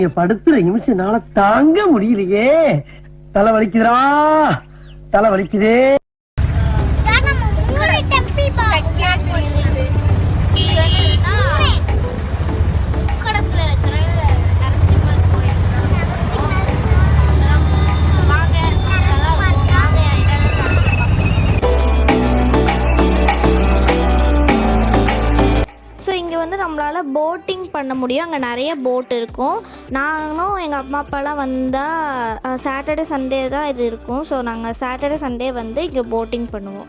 அவங்க படுத்துற நிமிஷம் என்னால தாங்க முடியலையே. தலை வலிக்குதுடா, தலை வலிக்குதே. ஸோ இங்கே வந்து நம்மளால் போட்டிங் பண்ண முடியும். அங்கே நிறைய போட் இருக்கும். நாங்களும் எங்கள் அம்மா அப்பாலாம் வந்தால் சாட்டர்டே சண்டே தான் இது இருக்கும். ஸோ நாங்கள் சாட்டர்டே சண்டே வந்து இங்கே போட்டிங் பண்ணுவோம்.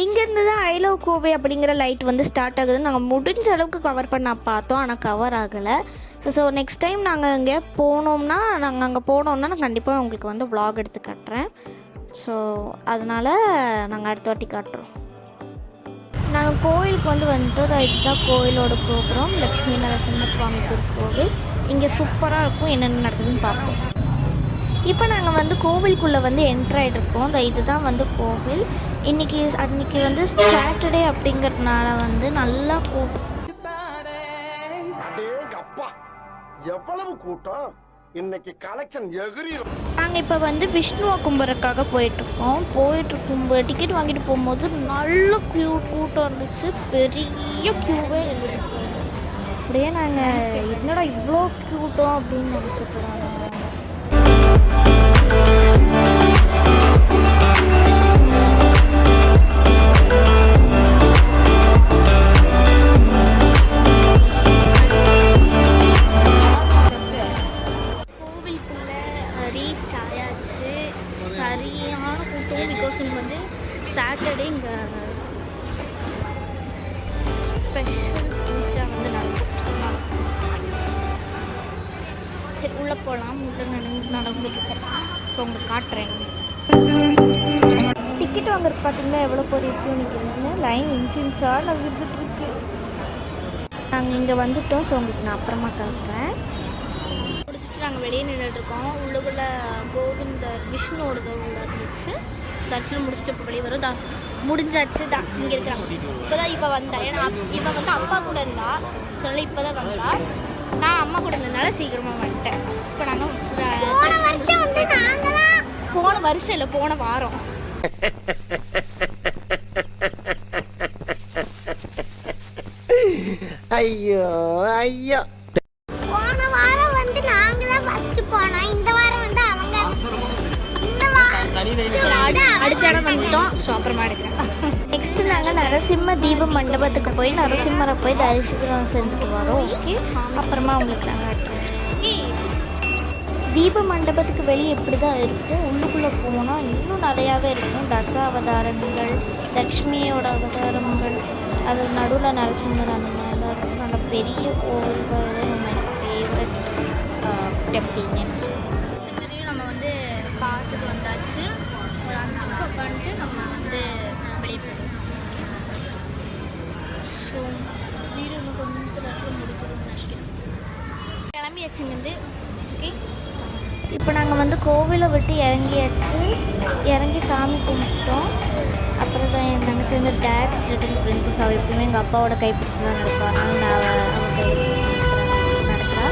இங்கேருந்து தான் ஐ லவ் கோவை அப்படிங்கிற லைட் வந்து ஸ்டார்ட் ஆகுது. நாங்கள் முடிஞ்ச அளவுக்கு கவர் பண்ண பார்த்தோம், ஆனால் கவர் ஆகலை. ஸோ நெக்ஸ்ட் டைம் நாங்கள் இங்கே போனோம்னா நான் கண்டிப்பாக உங்களுக்கு வந்து vlog எடுத்து காட்டுறேன். ஸோ அதனால் நாங்கள் அடுத்த வாட்டி காட்டுறோம். நாங்கள் கோயிலுக்கு வந்துட்டோம். இதுதான் கோயிலோட கோபுரம், லக்ஷ்மி நரசிம்ம சுவாமி திருக்கோவில். இங்கே சூப்பராக இருக்கும். என்னென்ன நடக்குதுன்னு பார்ப்போம். இப்போ நாங்கள் வந்து கோவிலுக்குள்ளே வந்து என்ட்ரு ஆகிட்ருக்கோம். இதுதான் வந்து கோவில். அன்றைக்கி வந்து சாட்டர்டே அப்படிங்கிறதுனால வந்து நல்லா கூட்டம். எவ்வளவு கூட்டம் இன்னைக்கு, கலெக்ஷன் எகிரி. நாங்கள் இப்போ வந்து விஷ்ணுவை கும்பிட்றதுக்காக போயிட்டுருக்கோம். டிக்கெட் வாங்கிட்டு போகும்போது நல்ல கூட்டம் இருந்துச்சு. பெரிய க்யூவே இருந்துச்சு. அப்படியே நாங்கள் என்னடா இவ்வளோ கூட்டம் அப்படின்னு நினச்சிட்டு சரியான கூட்டம். பிகாஸ் எனக்கு வந்து சாட்டர்டே இங்கே ஸ்பெஷல் பூஜா வந்து நடக்கும். சரி உள்ளே போகலாம். உள்ளே நடந்துட்டு இருக்கோம். ஸோ உங்களுக்கு காட்டுறேன். டிக்கெட் வாங்குறது பார்த்தீங்கன்னா எவ்வளோ பெரிய க்யூ நிற்கிறதுன்னு லைன் இன்ச்சாக நகர்ந்துட்டுருக்கு. நாங்கள் இங்கே வந்துவிட்டோம். ஸோ உங்களுக்கு நான் அப்புறமா காட்டுறேன். நாங்கள் வெளியே நின்றுட்டுருக்கோம். உள்ளுக்குள்ள கோவிந்தர் விஷ்ணுவோட உள்ள இருந்துச்சு. தரிசனம் முடிச்சுட்டு இப்போ வெளியே வரும். முடிஞ்சாச்சு தான். இங்கே இருக்கிறான். இப்போ வந்தா. ஏன்னா இவன் வந்து அப்பா கூட இருந்தா சொல்ல இப்போ தான் வந்தா. நான் அம்மா கூட இருந்ததுனால சீக்கிரமாக வந்துட்டேன். இப்போ நாங்கள் போன வருஷம் இல்லை, போன வாரம். ஐயோ ஐயோ, அடுத்த இடம் வந்துட்டோம். ஸோ அப்புறமா எடுக்கிறேன். நெக்ஸ்ட் நாங்கள் நரசிம்ம தீப மண்டபத்துக்கு போய் நரசிம்மரை போய் தரிசனம் செஞ்சுட்டு வரோம். ஓகே, அப்புறமா உங்களுக்கு நாங்கள் தீப மண்டபத்துக்கு வெளியே இப்படி தான் இருக்கும். உள்ளுக்குள்ளே போனால் இன்னும் நிறையாவே இருக்கும். தச அவதாரங்கள், லக்ஷ்மியோட அவதாரங்கள், அது நடுவில் நரசிம்மர் அந்த மாதிரி தான் இருக்கும். நல்ல பெரிய கோவில். மை ஃபேவரட் டெம்பிள்னு சொல்லுவோம். நம்ம வந்து பார்த்துட்டு வந்தாச்சு. ஒரு 5 நிமிஷம் உட்காந்துட்டு நம்ம வந்து வெளியே போயிடுவோம். ஸோ வீடியோ இன்னும் கொஞ்சம் நேரத்தில் முடிச்சிடும்னு நினைக்கிறேன். கிளம்பியாச்சுங்க. ஓகே, இப்போ நாங்கள் வந்து கோவிலை விட்டு இறங்கி சாமி கும்பிட்டோம். அப்புறம் தான் என் தங்கச்சி வந்து டேட்ஸ் லிட்டில் பிரின்சஸ். அவள் எப்பயுமே எங்கள் அப்பாவோட கைப்பிடிச்சி தான் நடப்பா. அவள் நடக்கா.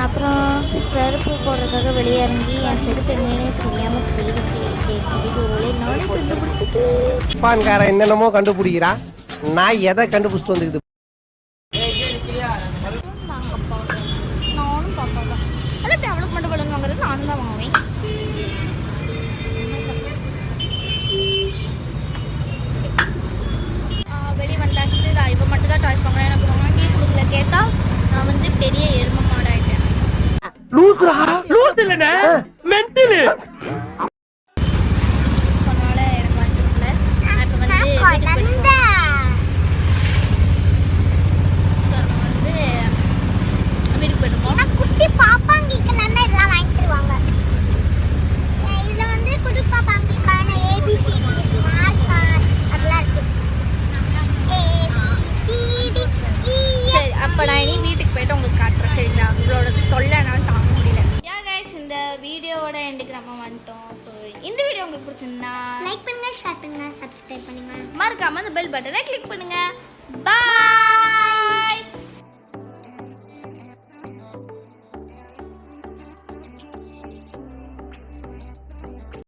அப்புறம் செருப்பு போடுறதுக்காக வெளியே இறங்கி என் செருப்பு எங்கேனே தெரியாமல் தேடி நானும் கண்டுபிடிச்சிட்டு பான்காரன் என்னென்னமோ கண்டுபிடிக்கிறா. நான் எதை கண்டுபிடிச்சிட்டு வந்துக்குது. நானும் பாப்பா தான். அதான் அவளுக்கு மட்டும் பலன் வாங்குறது நானும் தான் வாங்குவேன். வெளியே வந்தாச்சு. இப்போ மட்டும் தான் டாய்ஸ் வாங்கினேன். எனக்கு வாங்கி கொடுக்கல. கேட்டால் நான் வந்து பெரிய எருமை மாடு ஆகிட்டேன். சொன்னால எனக்கு வாங்கி கொடுக்கல. நான் இப்போ வந்து வீட்டுக்கு போயிட்டுருக்கோம். குட்டி பாப்பாங்கிக்கெல்லாம் தான் இதெல்லாம் வாங்கி தருவாங்க. இதில் வந்து குட்டி பாப்பாங்கிக்கான ஏபிசிடி அதெல்லாம் இருக்கு. சரி, அப்போ நான் இனி வீட்டுக்கு போய்ட்டு உங்களுக்கு காட்டுறேன். சரிங்களா? உங்களோட தொல்லைனாலும் தாங்க முடியல. இந்த வீடியோவோட எண்டுக்கு நம்ம வந்துட்டோம். ஸோ இந்த வீடியோ உங்களுக்கு பிடிச்சிருந்தா லைக் பண்ணுங்க, ஷேர் பண்ணுங்க, சப்ஸ்கிரைப் பண்ணுங்க. மறக்காம அந்த பெல் பட்டனை கிளிக் பண்ணுங்க. பாய்.